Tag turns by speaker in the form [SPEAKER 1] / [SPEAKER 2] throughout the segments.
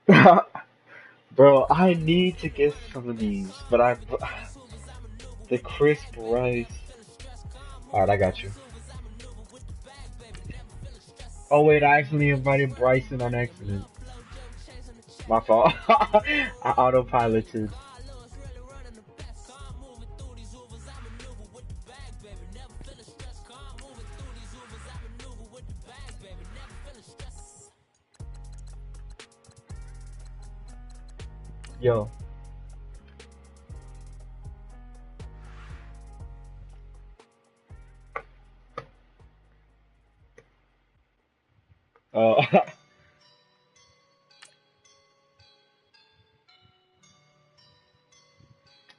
[SPEAKER 1] Bro, I need to get some of these, but the crisp rice. Alright, I got you. Oh wait, I actually invited Bryson on accident. My fault. I autopiloted. Yo.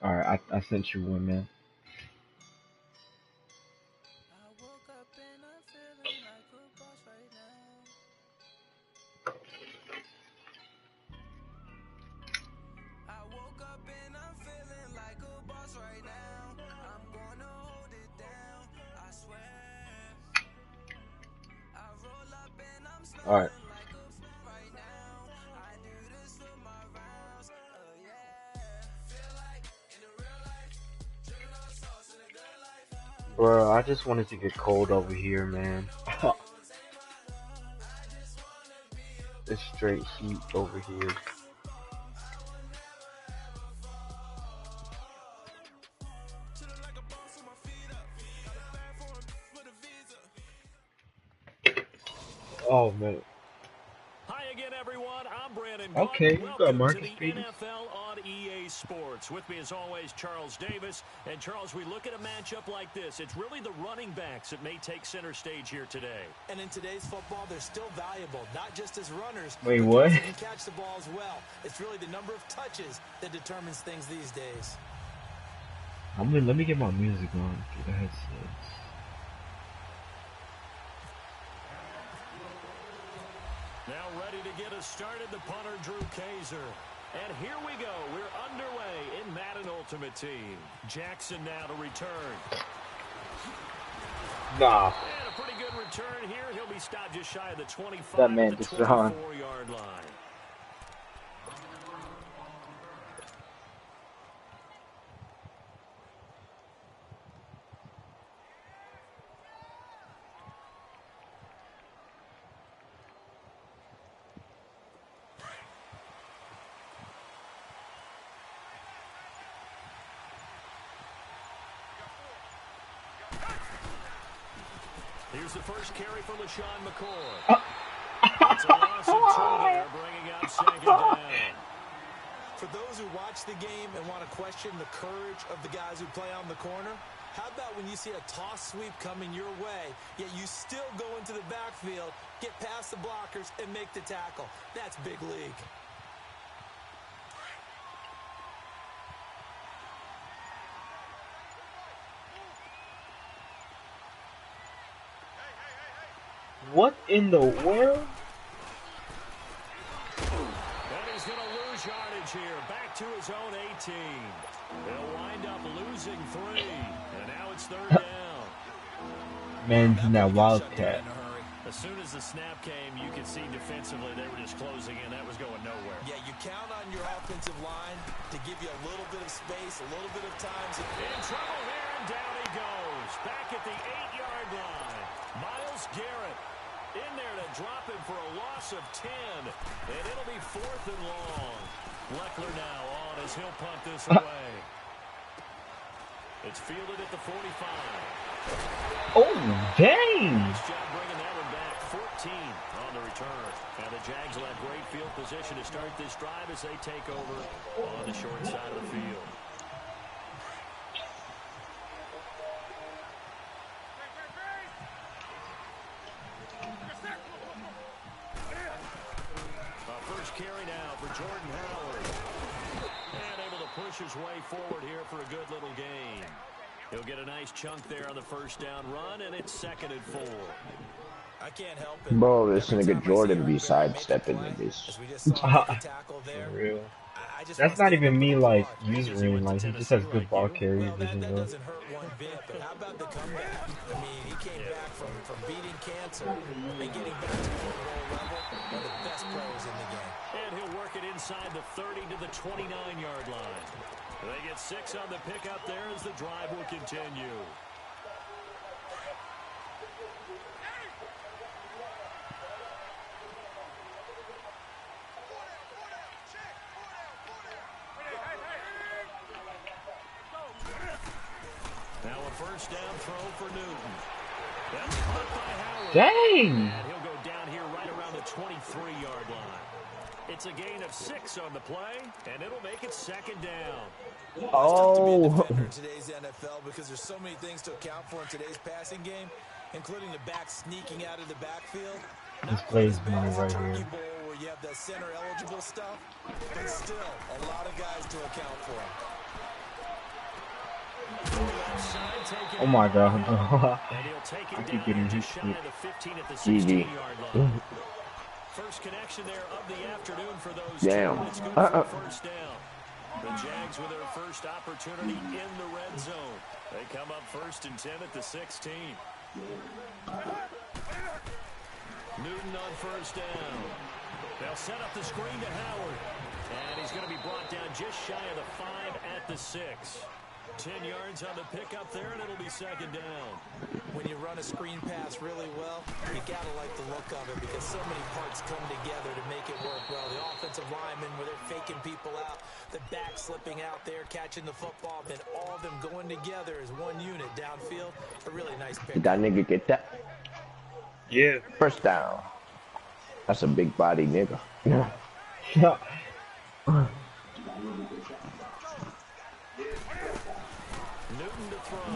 [SPEAKER 1] Alright, I sent you one, man. Alright. Bro, I just wanted to get cold over here, man. It's straight heat over here. Oh, man.
[SPEAKER 2] Hi again, everyone. I'm Brandon.
[SPEAKER 1] Okay, you got
[SPEAKER 2] Welcome to
[SPEAKER 1] Marcus
[SPEAKER 2] the
[SPEAKER 1] Peters.
[SPEAKER 2] NFL on EA Sports. With me, as always, Charles Davis. And, Charles, we look at a matchup like this. It's really the running backs that may take center stage here today.
[SPEAKER 3] And in today's football, they're still valuable, not just as runners,
[SPEAKER 1] Wait,
[SPEAKER 3] but
[SPEAKER 1] what?
[SPEAKER 3] those who can catch the ball as well. It's really the number of touches that determines things these days.
[SPEAKER 1] Let me get my music on through the headsets.
[SPEAKER 2] Now ready to get us started, the punter, Drew Kaiser. And here we go. We're underway in Madden Ultimate Team. Jackson now to return.
[SPEAKER 1] Nah.
[SPEAKER 2] And a pretty good return here. He'll be stopped just shy of the 25
[SPEAKER 1] That man
[SPEAKER 2] to the
[SPEAKER 1] just run.
[SPEAKER 2] 24-yard line. Here's the first carry for LaShawn McCoy. It's a loss of 2 there, bringing up second down.
[SPEAKER 3] For those who watch the game and want to question the courage of the guys who play on the corner, how about when you see a toss sweep coming your way, yet you still go into the backfield, get past the blockers, and make the tackle? That's big league.
[SPEAKER 1] What in the world?
[SPEAKER 2] And he's going to lose yardage here. Back to his own 18. They'll wind up losing 3. And now it's third down.
[SPEAKER 1] Man's in that wildcat.
[SPEAKER 2] As soon as the snap came, you could see defensively they were just closing in. That was going nowhere.
[SPEAKER 3] Yeah, you count on your offensive line to give you a little bit of space, a little bit of time.
[SPEAKER 2] In trouble here, and down he goes. Back at the 8-yard line. Myles Garrett in there to drop him for a loss of 10. And it'll be 4th and long. Leckler now on as he'll punt this away. It's fielded at the 45.
[SPEAKER 1] Oh, dang!
[SPEAKER 2] Nice job bringing that one back. 14 on the return. And the Jags will have great field position to start this drive as they take over on the short side of the field. First carry now for Jordan Howard. And able to push his way forward here for a good little gain. He'll get a nice chunk there on the first down run, and it's 2nd and 4.
[SPEAKER 3] I can't help it.
[SPEAKER 4] Bro, this nigga Jordan be sidestepping niggas.
[SPEAKER 1] For real. That's not even me, like, using him. Like, he just has good ball carry vision,
[SPEAKER 3] That
[SPEAKER 1] though.
[SPEAKER 3] doesn't hurt one bit, but how about the comeback? I mean, he came back from beating cancer and getting back to the Pro Bowl level. One of the best players in the game.
[SPEAKER 2] And he'll work it inside the 30 to the 29-yard line. They get 6 on the pickup there as the drive will continue. Now a first down throw for Newton. That's caught by Howard.
[SPEAKER 1] Dang!
[SPEAKER 2] And he'll go down here right around the 23-yard line. It's a gain of 6 on the play, and it'll make it second down.
[SPEAKER 3] Oh, it's tough to be a defender in today's NFL because there's so many things to account for in today's passing game, including the back sneaking out of the backfield.
[SPEAKER 1] This plays money right here.
[SPEAKER 3] Bowl where you have the center eligible stuff, but still a lot of guys to account for.
[SPEAKER 1] Oh my god.
[SPEAKER 2] And he'll take it
[SPEAKER 1] I keep
[SPEAKER 2] down
[SPEAKER 1] getting
[SPEAKER 2] just
[SPEAKER 1] hit.
[SPEAKER 2] shy of the 15 at the 16-yard line. First connection there of the afternoon for those two. It's good for first down. The Jags with their first opportunity in the red zone. They come up 1st and 10 at the 16. Newton on first down. They'll set up the screen to Howard. And he's going to be brought down just shy of the 5 at the 6. 10 yards on the pickup there, and it'll be second down.
[SPEAKER 3] When you run a screen pass really well, you got to like the look of it because so many parts come together to make it work well. The offensive linemen, where they're faking people out, the back slipping out there, catching the football, then all of them going together as one unit downfield. A really nice pick.
[SPEAKER 4] Did that nigga get that?
[SPEAKER 1] Yeah.
[SPEAKER 4] First down. That's a big body nigga. Yeah.
[SPEAKER 2] Newton to throw.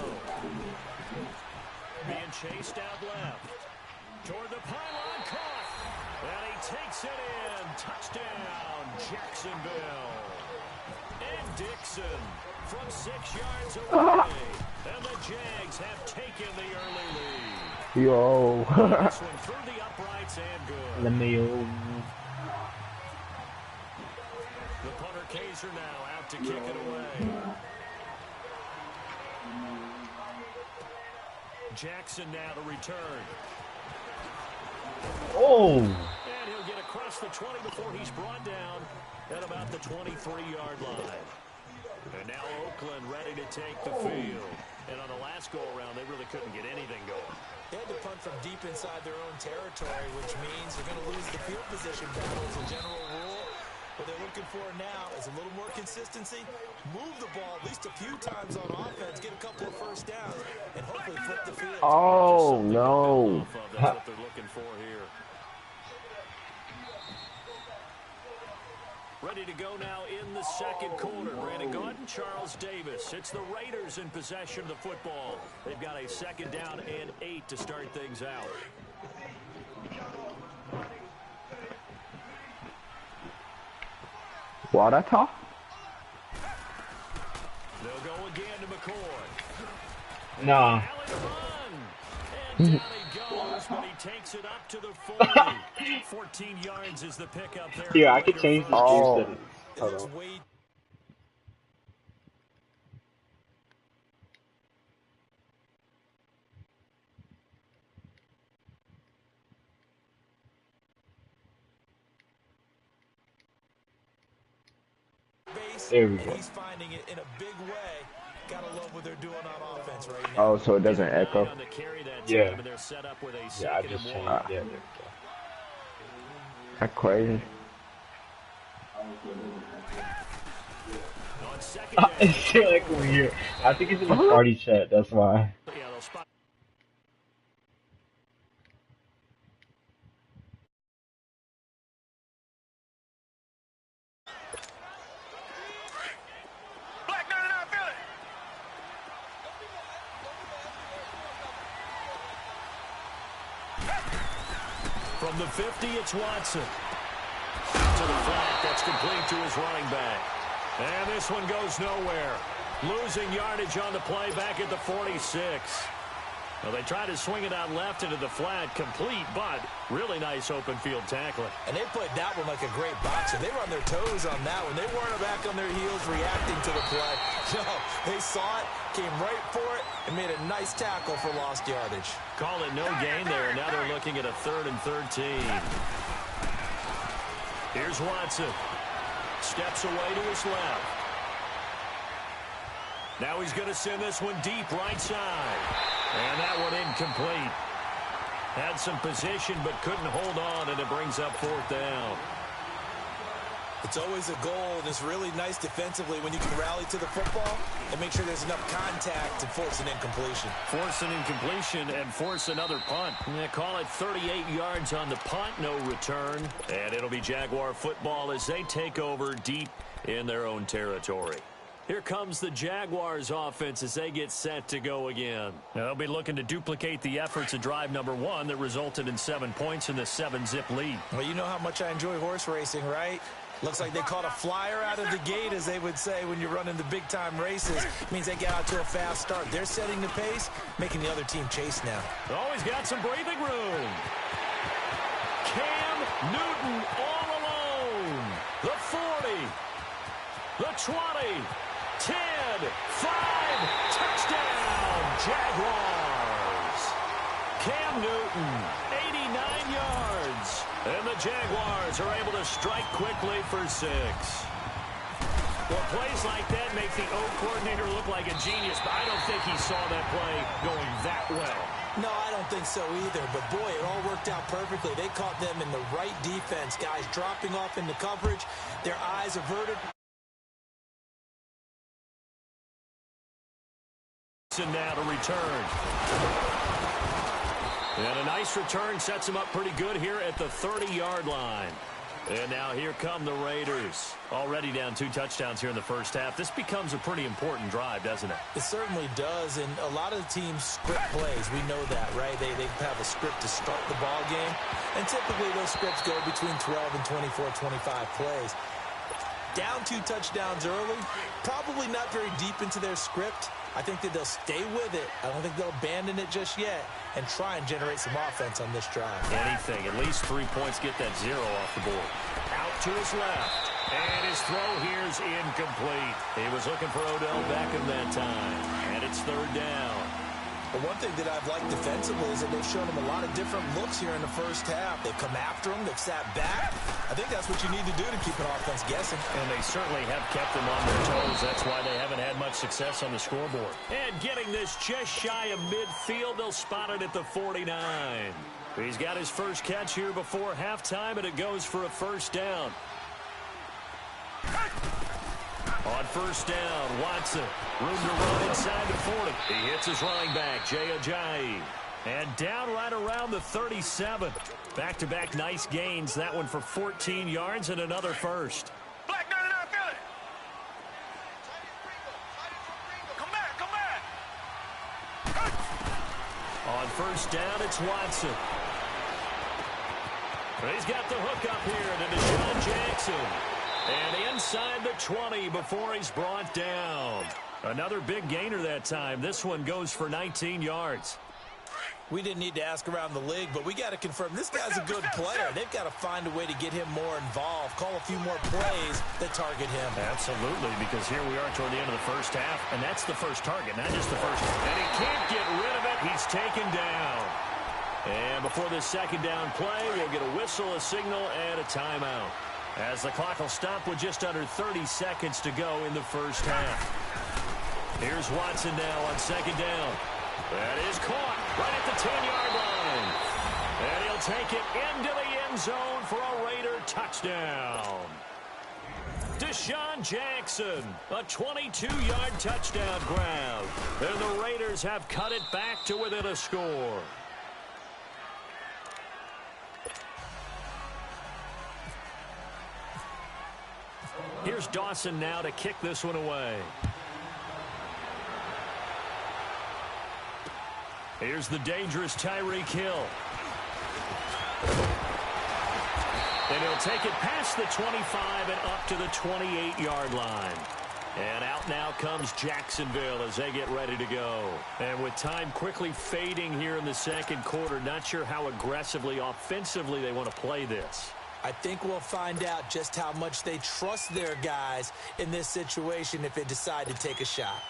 [SPEAKER 2] Being chased out left. Toward the pylon, caught. And he takes it in. Touchdown, Jacksonville. And Dixon from 6 yards away. And the Jags have taken the early lead.
[SPEAKER 4] Yo.
[SPEAKER 2] This one through the uprights and good. The punter Kaiser now out to kick it away. Jackson now to return.
[SPEAKER 1] Oh!
[SPEAKER 2] And he'll get across the 20 before he's brought down at about the 23-yard line. And now Oakland ready to take the field. And on the last go-around, they really couldn't get anything going.
[SPEAKER 3] They had to punt from deep inside their own territory, which means they're going to lose the field position battle as a general rule. What they're looking for now is a little more consistency, move the ball at least a few times on offense, get a couple of first downs, and hopefully flip the field.
[SPEAKER 4] Oh, no.
[SPEAKER 2] That's what they're looking for here. Ready to go now in the second quarter. Brandon Gaudin, Charles Davis. It's the Raiders in possession of the football. They've got a second down and 8 to start things out.
[SPEAKER 4] Water talk?
[SPEAKER 2] They'll go again to McCoy.
[SPEAKER 1] Nah.
[SPEAKER 2] And down he goes, but he takes it up to the 40. 14 yards is the pickup there.
[SPEAKER 1] Here, I could change the
[SPEAKER 4] Oh.
[SPEAKER 1] game settings. Hold on. There we go.
[SPEAKER 3] He's finding it in a big way. Gotta love what they're doing on offense right now.
[SPEAKER 4] Oh, so it doesn't echo?
[SPEAKER 1] Yeah.
[SPEAKER 2] And they're set up with a
[SPEAKER 1] Yeah, I
[SPEAKER 2] second
[SPEAKER 1] just
[SPEAKER 2] and
[SPEAKER 1] changed.
[SPEAKER 2] one.
[SPEAKER 1] Yeah, there we go.
[SPEAKER 4] That's crazy.
[SPEAKER 2] On second down.
[SPEAKER 1] It's still like weird. I think it's in the party chat, that's why.
[SPEAKER 2] Yeah, they'll spot. From the 50, it's Watson. To the flat, that's complete to his running back. And this one goes nowhere. Losing yardage on the play back at the 46. Well, they tried to swing it out left into the flat, complete, but really nice open field tackling.
[SPEAKER 3] And they played that one like a great boxer. They were on their toes on that one. They weren't back on their heels reacting to the play. No, they saw it, came right for it, and made a nice tackle for lost yardage.
[SPEAKER 2] Call it no gain there. Now they're looking at a 3rd and 13. Here's Watson. Steps away to his left. Now he's going to send this one deep right side. And that one incomplete. Had some position but couldn't hold on, and it brings up fourth down.
[SPEAKER 3] It's always a goal, and it's really nice defensively when you can rally to the football and make sure there's enough contact to force an incompletion.
[SPEAKER 2] Force an incompletion and force another punt. They call it 38 yards on the punt, no return. And it'll be Jaguar football as they take over deep in their own territory. Here comes the Jaguars offense as they get set to go again. They'll be looking to duplicate the efforts of drive number 1 that resulted in 7 points in the 7-zip lead.
[SPEAKER 3] Well, you know how much I enjoy horse racing, right? Looks like they caught a flyer out of the gate, as they would say when you're running the big-time races. It means they get out to a fast start. They're setting the pace, making the other team chase now.
[SPEAKER 2] Always got some breathing room. Cam Newton all alone. The 40. The 20. 10. 5. Touchdown, Jaguars. Cam Newton, 89 yards. And the Jaguars are able to strike quickly for 6. Well, plays like that make the O coordinator look like a genius, but I don't think he saw that play going that well.
[SPEAKER 3] No, I don't think so either. But, boy, it all worked out perfectly. They caught them in the right defense. Guys dropping off into coverage, their eyes averted.
[SPEAKER 2] And now to return. And a nice return sets him up pretty good here at the 30-yard line. And now here come the Raiders. Already down 2 touchdowns here in the first half. This becomes a pretty important drive, doesn't it?
[SPEAKER 3] It certainly does, and a lot of the teams script plays. We know that, right? They have a script to start the ball game, and typically those scripts go between 12 and 24, 25 plays. Down 2 touchdowns early, probably not very deep into their script. I think that they'll stay with it. I don't think they'll abandon it just yet and try and generate some offense on this drive.
[SPEAKER 2] Anything. At least 3 points get that 0 off the board. Out to his left. And his throw here is incomplete. He was looking for Odell Beckham that time. And it's 3rd down.
[SPEAKER 3] But one thing that I've liked defensively is that they've shown him a lot of different looks here in the first half. They've come after him. They've sat back. I think that's what you need to do to keep an offense guessing.
[SPEAKER 2] And they certainly have kept them on their toes. That's why they haven't had much success on the scoreboard. And getting this just shy of midfield, they'll spot it at the 49. He's got his first catch here before halftime, and it goes for a first down. On first down, Watson. Room to run inside the 40. He hits his running back, Jay Ajayi. And down right around the 37. Back-to-back nice gains. That one for 14 yards and another first.
[SPEAKER 5] Black 99, feel it. Come back.
[SPEAKER 2] On first down, it's Watson. He's got the hook up here to Deshaun Jackson. And inside the 20 before he's brought down. Another big gainer that time. This one goes for 19 yards.
[SPEAKER 3] We didn't need to ask around the league, but we got to confirm this guy's a good player. They've got to find a way to get him more involved, call a few more plays that target him.
[SPEAKER 2] Absolutely, because here we are toward the end of the first half, and that's the first target, not just the first. And he can't get rid of it. He's taken down. And before this second down play, we'll get a whistle, a signal, and a timeout. As the clock will stop with just under 30 seconds to go in the first half. Here's Watson now on second down. That is caught right at the 10-yard line. And he'll take it into the end zone for a Raider touchdown. Deshaun Jackson, a 22-yard touchdown grab. And the Raiders have cut it back to within a score. Here's Dawson now to kick this one away. Here's the dangerous Tyreek Hill. And he'll take it past the 25 and up to the 28-yard line. And out now comes Jacksonville as they get ready to go. And with time quickly fading here in the second quarter, not sure how aggressively, offensively they want to play this.
[SPEAKER 3] I think we'll find out just how much they trust their guys in this situation if they decide to take a shot.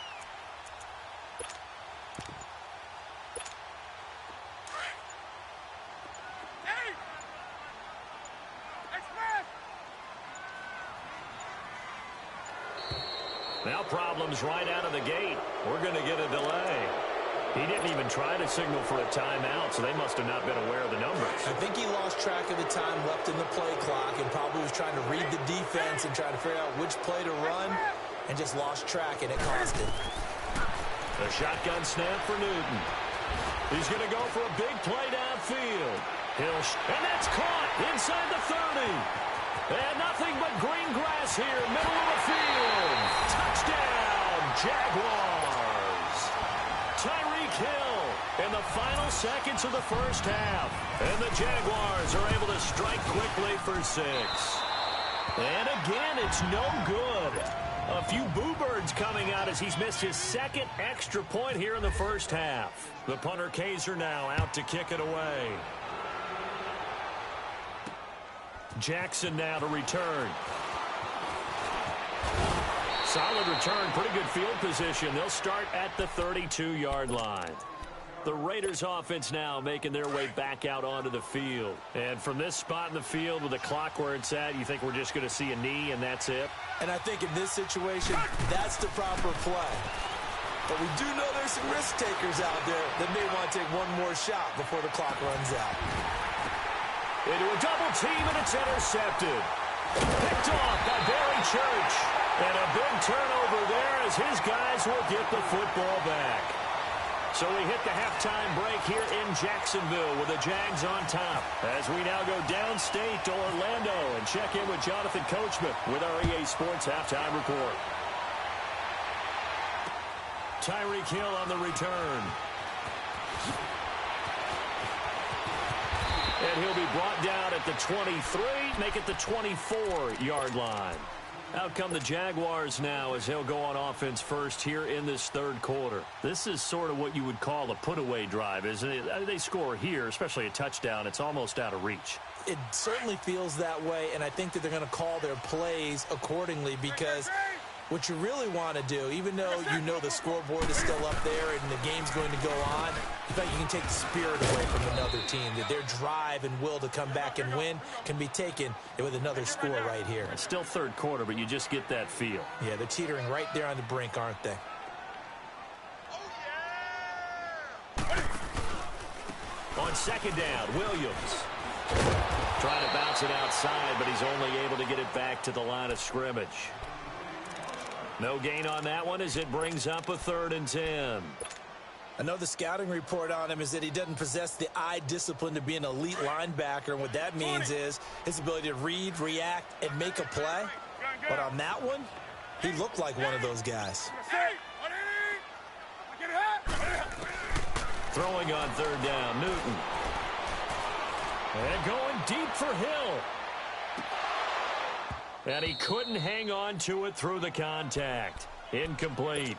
[SPEAKER 2] Now problems right out of the gate. We're going to get a delay. He didn't even try to signal for a timeout, so they must have not been aware of the numbers.
[SPEAKER 3] I think he lost track of the time left in the play clock and probably was trying to read the defense and trying to figure out which play to run and just lost track, and it cost him.
[SPEAKER 2] A shotgun snap for Newton. He's going to go for a big play downfield. And that's caught inside the 30. And nothing but green grass here, middle of the field. Touchdown, Jaguars. Tyreek Hill in the final seconds of the first half. And the Jaguars are able to strike quickly for 6. And again, it's no good. A few boo birds coming out as he's missed his second extra point here in the first half. The punter Kaiser now out to kick it away. Jackson now to return. Solid return, pretty good field position. They'll start at the 32-yard line. The Raiders offense now making their way back out onto the field. And from this spot in the field with the clock where it's at, you think we're just going to see a knee and that's it?
[SPEAKER 3] And I think in this situation, that's the proper play. But we do know there's some risk takers out there that may want to take one more shot before the clock runs out.
[SPEAKER 2] Into a double team, and it's intercepted. Picked off by Barry Church. And a big turnover there as his guys will get the football back. So we hit the halftime break here in Jacksonville with the Jags on top. As we now go downstate to Orlando and check in with Jonathan Coachman with our EA Sports Halftime Report. Tyreek Hill on the return. And he'll be brought down at the 23, make it the 24-yard line. Out come the Jaguars now as he'll go on offense first here in this third quarter. This is sort of what you would call a put-away drive, isn't it? They score here, especially a touchdown. It's almost out of reach.
[SPEAKER 3] It certainly feels that way, and I think that they're going to call their plays accordingly because what you really want to do, even though you know the scoreboard is still up there and the game's going to go on, you think you can take the spirit away from another team, that their drive and will to come back and win can be taken with another score right here.
[SPEAKER 2] It's still third quarter, but you just get that feel.
[SPEAKER 3] Yeah, they're teetering right there on the brink, aren't they?
[SPEAKER 2] On second down, Williams. Trying to bounce it outside, but he's only able to get it back to the line of scrimmage. No gain on that one as it brings up a 3rd and 10.
[SPEAKER 3] I know the scouting report on him is that he doesn't possess the eye discipline to be an elite linebacker, and what that means is his ability to read, react, and make a play. But on that one, he looked like one of those guys.
[SPEAKER 2] Throwing on 3rd down, Newton. And going deep for Hill. And he couldn't hang on to it through the contact. Incomplete.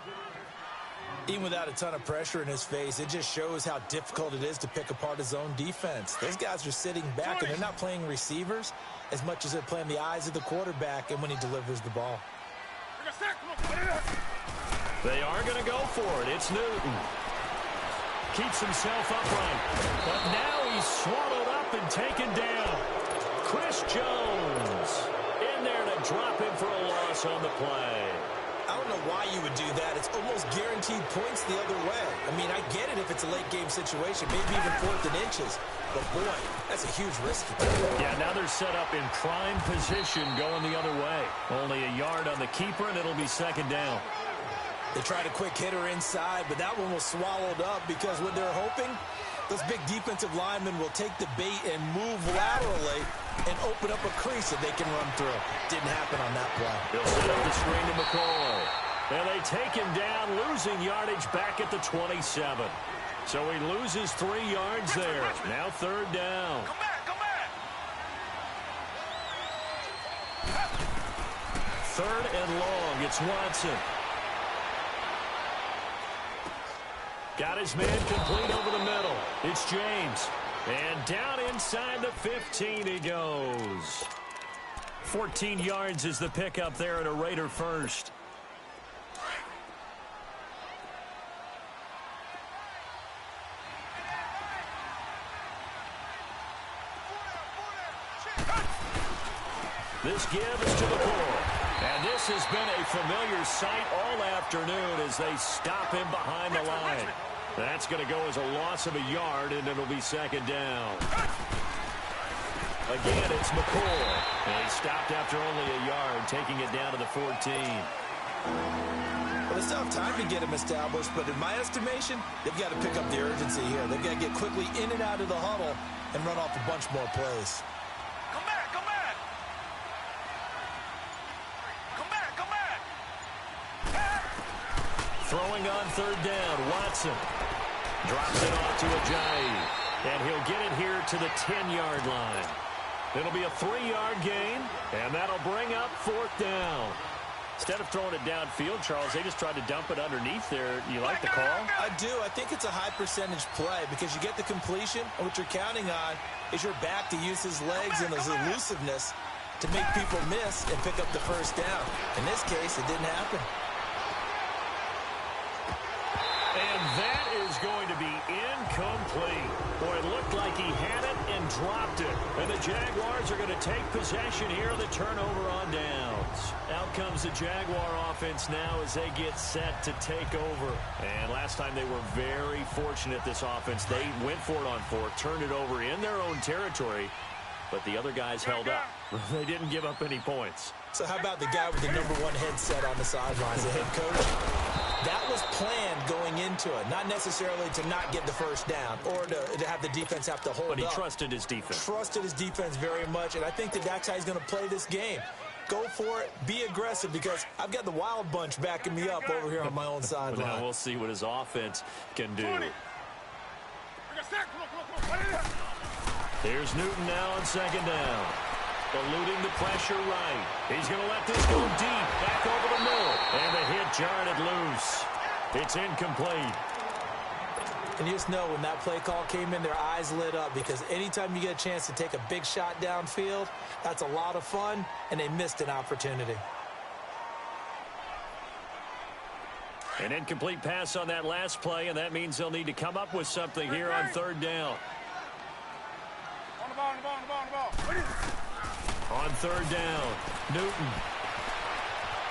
[SPEAKER 3] Even without a ton of pressure in his face, it just shows how difficult it is to pick apart his own defense. Those guys are sitting back, and they're not playing receivers as much as they're playing the eyes of the quarterback and when he delivers the ball.
[SPEAKER 2] They are going to go for it. It's Newton. Keeps himself upright. But now he's swallowed up and taken down. Chris Jones in there to drop him for a loss on the play.
[SPEAKER 3] I don't know why you would do that. It's almost guaranteed points the other way. I mean, I get it if it's a late game situation, maybe even 4th and inches. But, boy, that's a huge risk.
[SPEAKER 2] Yeah, now they're set up in prime position going the other way. Only a yard on the keeper, and it'll be 2nd down.
[SPEAKER 3] They tried a quick hitter inside, but that one was swallowed up because what they're hoping, those big defensive linemen will take the bait and move laterally and open up a crease that they can run through. Didn't happen on that play.
[SPEAKER 2] They'll set up the screen to McCoy. And they take him down, losing yardage back at the 27. So he loses 3 yards there. Now 3rd down.
[SPEAKER 5] Come back, come back.
[SPEAKER 2] 3rd and long. It's Watson. Got his man complete over the middle. It's James. And down inside the 15 he goes. 14 yards is the pickup there at a Raider first. This give is to the core. And this has been a familiar sight all afternoon as they stop him behind the line. That's going to go as a loss of a yard, and it'll be second down. Again, it's McCoy. And he stopped after only a yard, taking it down to the 14.
[SPEAKER 3] Well, they still have time to get him established, but in my estimation, they've got to pick up the urgency here. They've got to get quickly in and out of the huddle and run off a bunch more plays.
[SPEAKER 5] Come back, come back. Come back, come back.
[SPEAKER 2] Throwing on third down, Watson. Drops it off to Ajayi. And he'll get it here to the 10-yard line. It'll be a 3-yard gain, and that'll bring up fourth down. Instead of throwing it downfield, Charles, they just tried to dump it underneath there. You like the call?
[SPEAKER 3] I do. I think it's a high percentage play because you get the completion, and what you're counting on is your back to use his legs and his elusiveness to make people miss and pick up the first down. In this case, it didn't happen.
[SPEAKER 2] And that is going to be incomplete. Boy, it looked like he had it and dropped it. And the Jaguars are going to take possession here on the turnover on downs. Out comes the Jaguar offense now as they get set to take over. And last time they were very fortunate, this offense. They went for it on fourth, turned it over in their own territory, but the other guys held up. They didn't give up any points.
[SPEAKER 3] So how about the guy with the #1 headset on the sidelines, the head coach? That was planned going into it, not necessarily to not get the first down or to have the defense have to hold up.
[SPEAKER 2] But he trusted his defense.
[SPEAKER 3] Trusted his defense very much, and I think that that's how he's going to play this game. Go for it, be aggressive, because I've got the wild bunch backing me up over here on my own sideline.
[SPEAKER 2] Now we'll see what his offense can do. Here's Newton now on second down. Eluding the pressure right. He's going to let this go deep, back over the middle. And the hit jarred it loose. It's incomplete.
[SPEAKER 3] And you just know when that play call came in, their eyes lit up, because anytime you get a chance to take a big shot downfield, that's a lot of fun, and they missed an opportunity.
[SPEAKER 2] An incomplete pass on that last play, and that means they'll need to come up with something here on third down.
[SPEAKER 5] On the ball, on the ball, on the ball, on the ball.
[SPEAKER 2] On third down, Newton.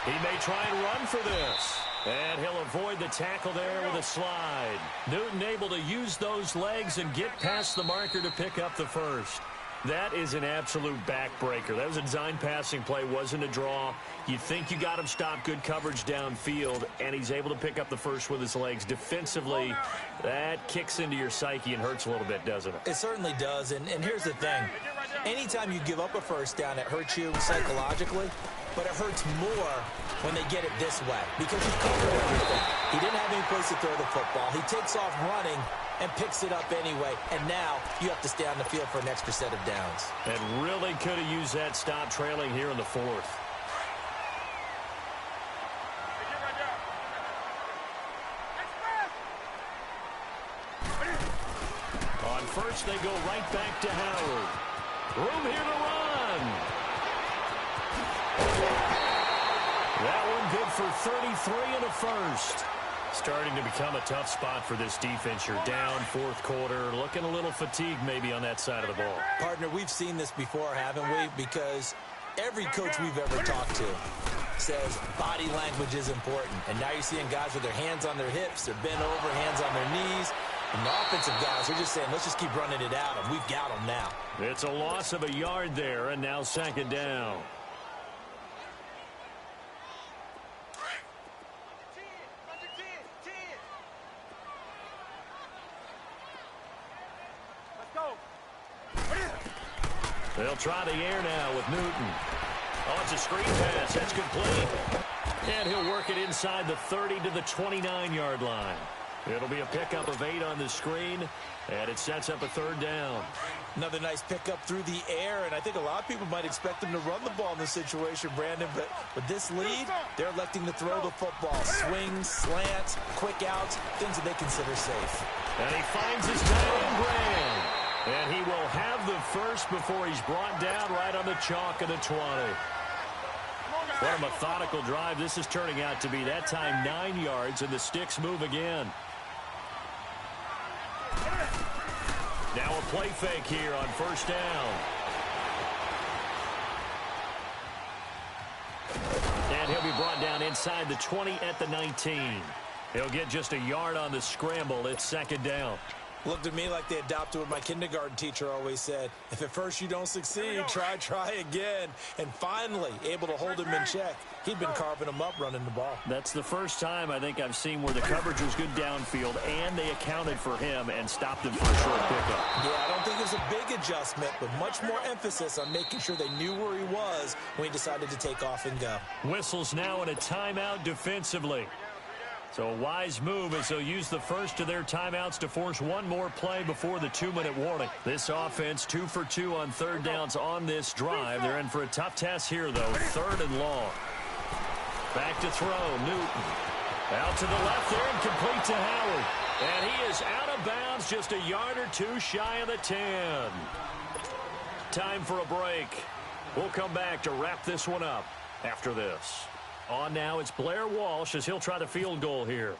[SPEAKER 2] He may try and run for this. And he'll avoid the tackle there with a slide. Newton able to use those legs and get past the marker to pick up the first. That is an absolute backbreaker. That was a design passing play, wasn't a draw. You think you got him stopped, good coverage downfield, and he's able to pick up the first with his legs. Defensively, that kicks into your psyche and hurts a little bit, doesn't it?
[SPEAKER 3] It certainly does, and here's the thing. Anytime you give up a first down, it hurts you psychologically, but it hurts more when they get it this way, because you've covered everything. He didn't have any place to throw the football. He takes off running and picks it up anyway, and now you have to stay on the field for an extra set of downs.
[SPEAKER 2] And really could have used that stop trailing here in the fourth. On first, they go right back to Howard. Room here to run. That one good for 33 and a first. Starting to become a tough spot for this defense. You're down fourth quarter, looking a little fatigued maybe on that side of the ball.
[SPEAKER 3] Partner, we've seen this before, haven't we? Because every coach we've ever talked to says body language is important. And now you're seeing guys with their hands on their hips, they're bent over, hands on their knees. And the offensive guys are just saying, let's just keep running it out, and we've got them now.
[SPEAKER 2] It's a loss of a yard there, and now second down. They'll try the air now with Newton. Oh, it's a screen pass. That's complete. And he'll work it inside the 30 to the 29-yard line. It'll be a pickup of 8 on the screen, and it sets up a third down.
[SPEAKER 3] Another nice pickup through the air, and I think a lot of people might expect them to run the ball in this situation, Brandon, but with this lead, they're electing to throw the football. Swings, slants, quick outs, things that they consider safe.
[SPEAKER 2] And he finds his tight end, Graham. And he will have the first before he's brought down right on the chalk of the 20. What a methodical drive this is turning out to be. That time 9 yards, and the sticks move again. Now a play fake here on first down. brought down inside the 20 at the 19. He'll get just a yard on the scramble. It's second down.
[SPEAKER 3] Looked to me like they adopted what my kindergarten teacher always said. If at first you don't succeed, try again. And finally, able to hold him in check. He'd been carving him up running the ball.
[SPEAKER 2] That's the first time I think I've seen where the coverage was good downfield, and they accounted for him and stopped him for a short pickup.
[SPEAKER 3] Yeah, I don't think it was a big adjustment, but much more emphasis on making sure they knew where he was when he decided to take off and go.
[SPEAKER 2] Whistles now in a timeout defensively. So a wise move as they'll use the first of their timeouts to force one more play before the 2-minute warning. This offense 2 for 2 on third downs on this drive. They're in for a tough task here, though. 3rd and long. Back to throw. Newton. Out to the left there and complete to Howard. And he is out of bounds just a yard or two shy of the 10. Time for a break. We'll come back to wrap this one up after this. On now, it's Blair Walsh as he'll try the field goal here.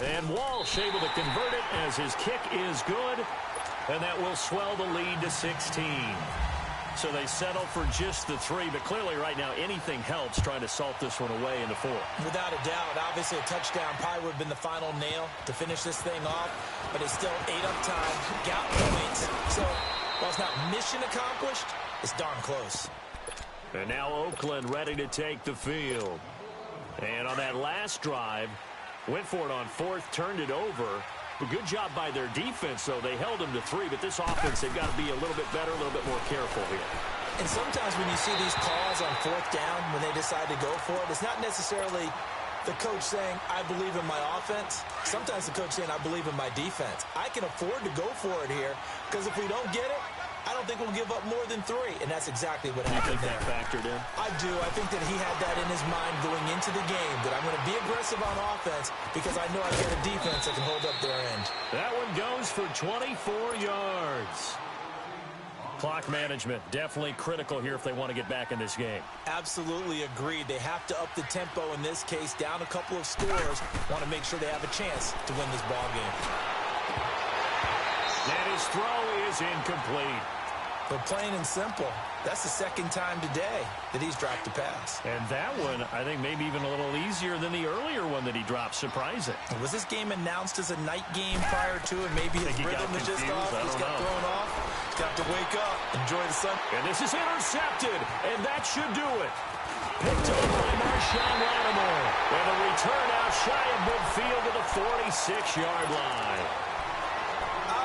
[SPEAKER 2] And Walsh able to convert it as his kick is good. And that will swell the lead to 16. So they settle for just the 3. But clearly right now, anything helps trying to salt this one away in the 4th.
[SPEAKER 3] Without a doubt, obviously a touchdown probably would have been the final nail to finish this thing off. But it's still 8 up time, got points. So while it's not mission accomplished, it's darn close.
[SPEAKER 2] And now Oakland ready to take the field. And on that last drive, went for it on 4th, turned it over. A good job by their defense, though. They held them to 3, but this offense, they've got to be a little bit better, a little bit more careful here.
[SPEAKER 3] And sometimes when you see these calls on 4th down, when they decide to go for it, it's not necessarily the coach saying, I believe in my offense. Sometimes the coach saying, I believe in my defense. I can afford to go for it here, because if we don't get it, I don't think we'll give up more than 3, and that's exactly what happened there.
[SPEAKER 2] You think that factored in?
[SPEAKER 3] I do. I think that he had that in his mind going into the game, that I'm going to be aggressive on offense because I know I've got a defense that can hold up their end.
[SPEAKER 2] That one goes for 24 yards. Clock management, definitely critical here if they want to get back in this game.
[SPEAKER 3] Absolutely agreed. They have to up the tempo in this case, down a couple of scores. Want to make sure they have a chance to win this ball game.
[SPEAKER 2] And his throw is incomplete.
[SPEAKER 3] But plain and simple, that's the second time today that he's dropped a pass.
[SPEAKER 2] And that one, I think, maybe even a little easier than the earlier one that he dropped. Surprising.
[SPEAKER 3] Was this game announced as a night game prior to it? Maybe his rhythm was just off. He's got thrown off. He's got to wake up, enjoy the sun.
[SPEAKER 2] And this is intercepted, and that should do it. Picked up by Marshawn Lattimore. And a return out shy of midfield to the 46-yard line.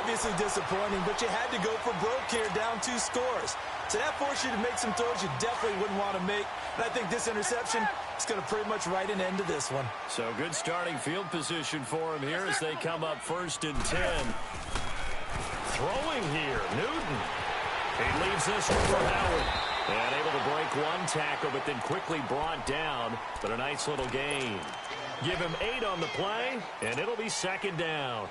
[SPEAKER 3] Obviously disappointing, but you had to go for broke here, down 2 scores. So that forced you to make some throws you definitely wouldn't want to make. And I think this interception is going to pretty much write an end to this one.
[SPEAKER 2] So good starting field position for him here as they come up 1st and 10. Throwing here, Newton. He leaves this one for Howard. And able to break one tackle, but then quickly brought down. But a nice little gain. Give him 8 on the play, and it'll be 2nd down.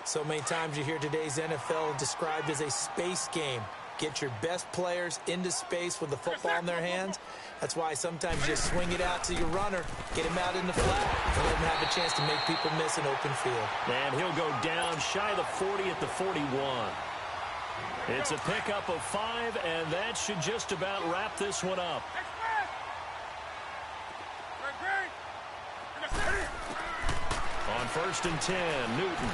[SPEAKER 3] So many times you hear today's NFL described as a space game. Get your best players into space with the football in their hands. That's why sometimes you swing it out to your runner, get him out in the flat, and let him have a chance to make people miss an open field.
[SPEAKER 2] And he'll go down shy of the 40 at the 41. It's a pickup of 5, and that should just about wrap this one up. On 1st and 10, Newton.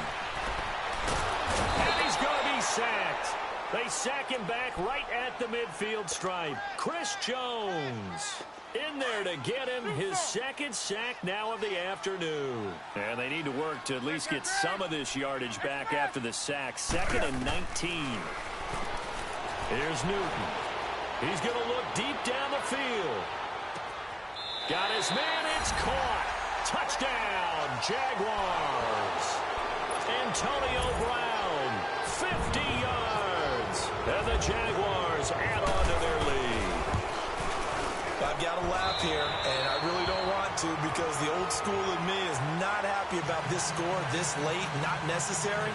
[SPEAKER 2] And he's going to be sacked. They sack him back right at the midfield stripe. Chris Jones in there to get him his 2nd sack now of the afternoon. And they need to work to at least get some of this yardage back after the sack. 2nd and 19. Here's Newton. He's going to look deep down the field. Got his man. It's caught. Touchdown, Jaguars. Antonio Brown, 50 yards. And the Jaguars add on to their lead.
[SPEAKER 3] I've got to laugh here, and I really don't want to because the old school in me is not happy about this score this late, not necessary.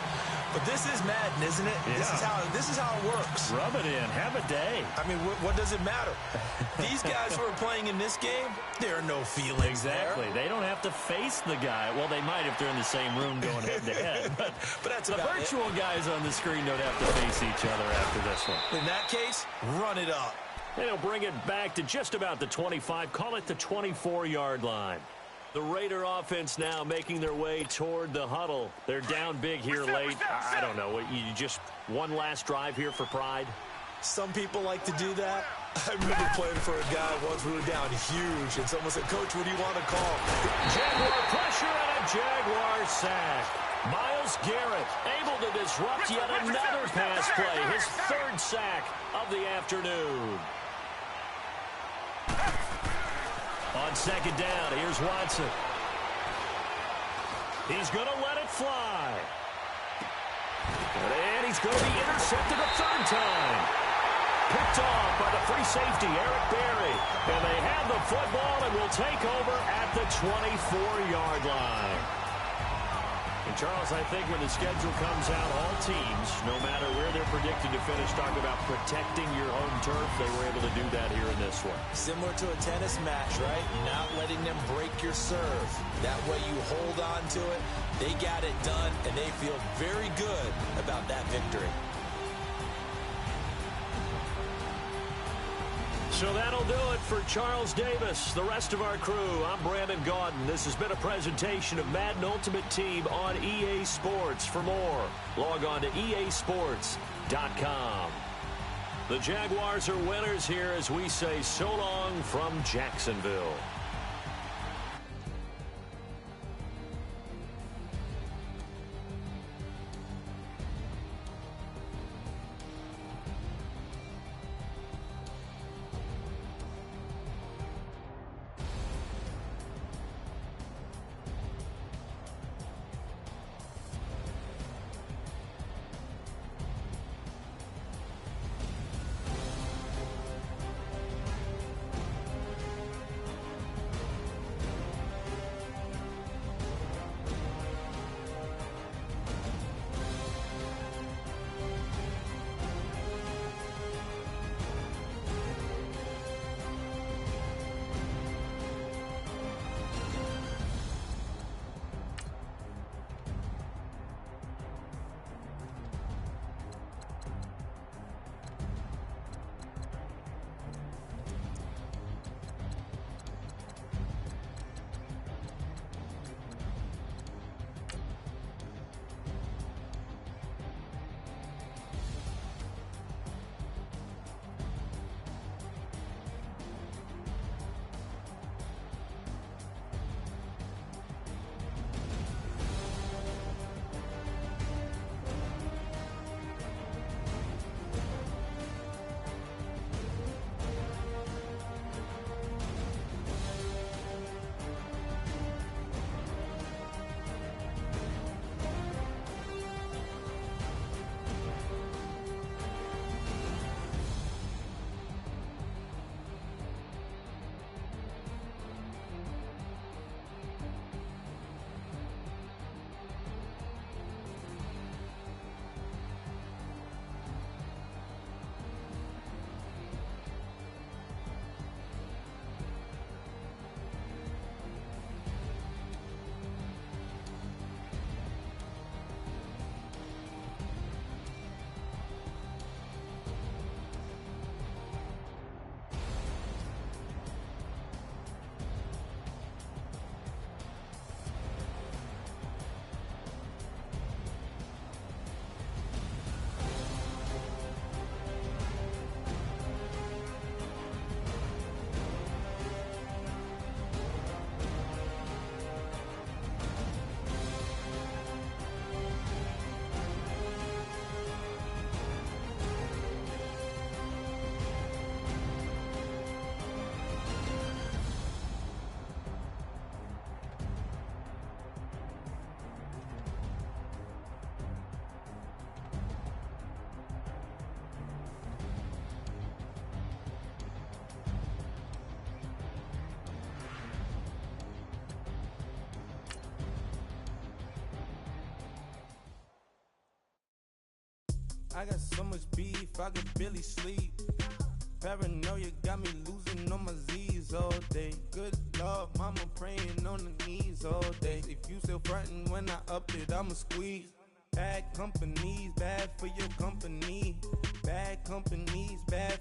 [SPEAKER 3] But this is Madden, isn't it?
[SPEAKER 2] Yeah.
[SPEAKER 3] This is how it works.
[SPEAKER 2] Rub it in. Have a day.
[SPEAKER 3] I mean, what does it matter? These guys who are playing in this game, there are no feelings
[SPEAKER 2] Exactly.
[SPEAKER 3] there.
[SPEAKER 2] They don't have to face the guy. Well, they might if they're in the same room going head-to-head. But
[SPEAKER 3] that's
[SPEAKER 2] the
[SPEAKER 3] about
[SPEAKER 2] virtual guys on the screen don't have to face each other after this one.
[SPEAKER 3] In that case, run it up.
[SPEAKER 2] And he'll bring it back to just about the 25, call it the 24-yard line. The Raider offense now making their way toward the huddle. They're down big here late. I don't know. You just one last drive here for pride?
[SPEAKER 3] Some people like to do that. I remember playing for a guy once we were down huge, and someone said, Coach, what do you want to call?
[SPEAKER 2] Jaguar pressure and a Jaguar sack. Myles Garrett able to disrupt yet another pass play. His third sack of the afternoon. On second down, here's Watson. He's going to let it fly. And he's going to be intercepted a third time. Picked off by the free safety, Eric Berry. And they have the football and will take over at the 24-yard line. And Charles, I think when the schedule comes out, all teams, no matter where they're predicted to finish, talk about protecting your home turf. They were able to do that here in this one.
[SPEAKER 3] Similar to a tennis match, right? Not letting them break your serve. That way you hold on to it. They got it done, and they feel very good about that victory.
[SPEAKER 2] So that'll do it for Charles Davis, the rest of our crew. I'm Brandon Gaudin. This has been a presentation of Madden Ultimate Team on EA Sports. For more, log on to easports.com. The Jaguars are winners here as we say so long from Jacksonville.
[SPEAKER 6] I got so much beef, I could barely sleep. Paranoia got me losing on my Z's all day. Good Lord, mama praying on the knees all day. If you still frontin' when I up it, I'ma squeeze. Bad companies, bad for your company. Bad companies, bad